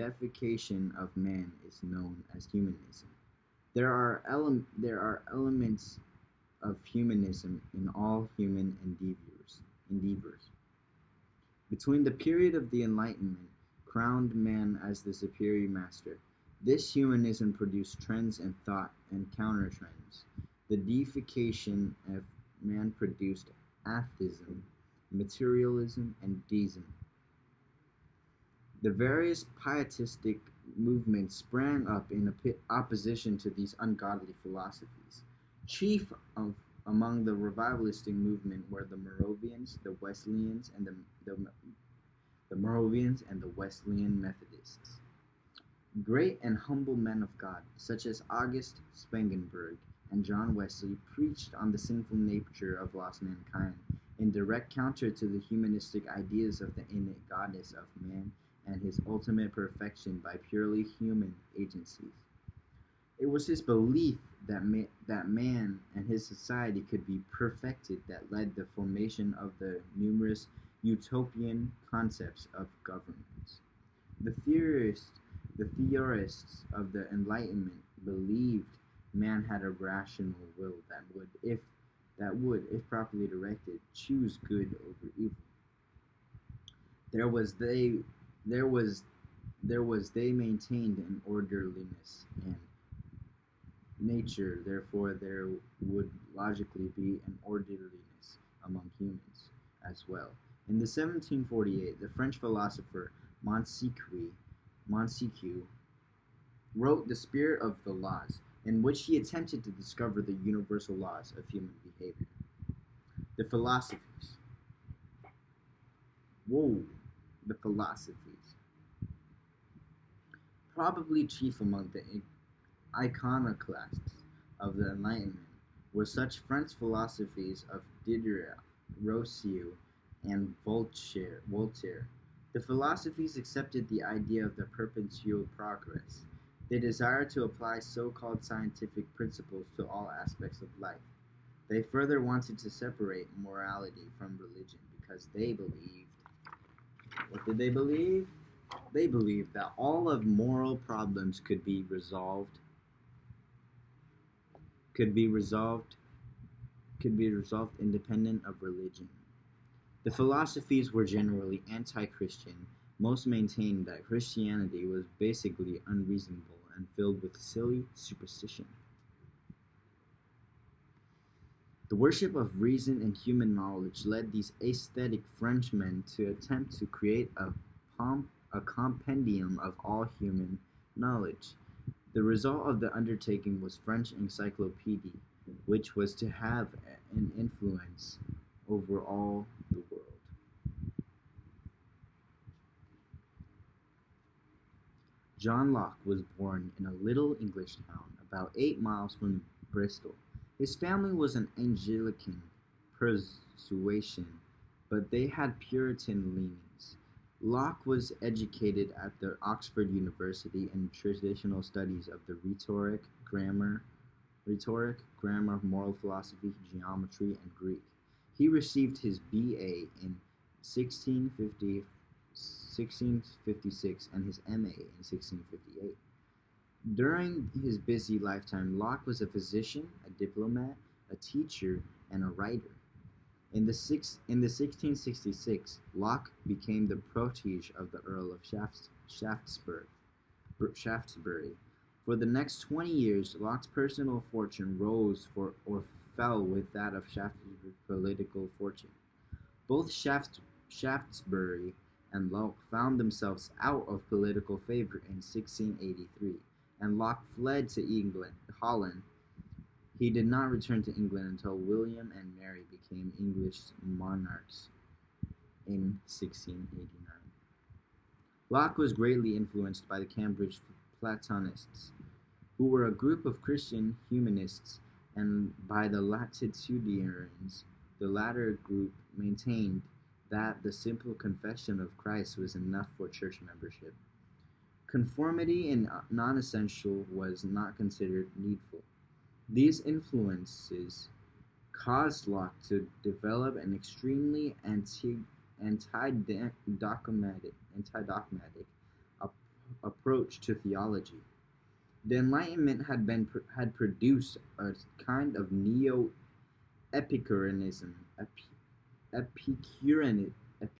deification of man is known as humanism. There are elements of humanism in all human endeavors. Between the period of the Enlightenment crowned man as the superior master. This humanism produced trends in thought and counter-trends. The deification of man produced atheism, materialism, and deism. The various pietistic movements sprang up in opposition to these ungodly philosophies. Chief among the revivalistic movement were the Moravians and the Wesleyan Methodists. Great and humble men of God, such as August Spangenberg and John Wesley, preached on the sinful nature of lost mankind, in direct counter to the humanistic ideas of the innate godness of man and his ultimate perfection by purely human agencies. It was his belief that man and his society could be perfected that led the formation of the numerous utopian concepts of governments. The theorists of the Enlightenment believed man had a rational will that would, if properly directed, choose good over evil. There was they there was there was they maintained an orderliness and nature, therefore there would logically be an orderliness among humans as well. In the 1748, the French philosopher Montesquieu, Montesquieu wrote The Spirit of the Laws, in which he attempted to discover the universal laws of human behavior. The philosophies. Whoa, the philosophies. Probably chief among the iconoclasts of the Enlightenment were such French philosophies of Diderot, Rousseau, and Voltaire. The philosophies accepted the idea of the perpetual progress. They desired to apply so-called scientific principles to all aspects of life. They further wanted to separate morality from religion because they believed. What did they believe? They believed that all of moral problems could be resolved independent of religion. The philosophies were generally anti-Christian. Most maintained that Christianity was basically unreasonable and filled with silly superstition. The worship of reason and human knowledge led these aesthetic Frenchmen to attempt to create a compendium of all human knowledge. The result of the undertaking was French encyclopedia, which was to have an influence over all the world. John Locke was born in a little English town about 8 miles from Bristol. His family was an Anglican persuasion, but they had Puritan leanings. Locke was educated at the Oxford University in traditional studies of the rhetoric, grammar, moral philosophy, geometry, and Greek. He received his B.A. in 1656 and his M.A. in 1658. During his busy lifetime, Locke was a physician, a diplomat, a teacher, and a writer. In the 1666, Locke became the protege of the Earl of Shaftesbury. For the next 20 years, Locke's personal fortune rose or fell with that of Shaftesbury's political fortune. Both Shaftesbury and Locke found themselves out of political favor in 1683, and Locke fled to Holland. He did not return to England until William and Mary became English monarchs in 1689. Locke was greatly influenced by the Cambridge Platonists, who were a group of Christian humanists, and by the Latitudinarians. The latter group maintained that the simple confession of Christ was enough for church membership. Conformity in non-essential was not considered needful. These influences caused Locke to develop an extremely anti-dogmatic approach to theology. The Enlightenment had produced a kind of neo-Epicureanism, Epicurean,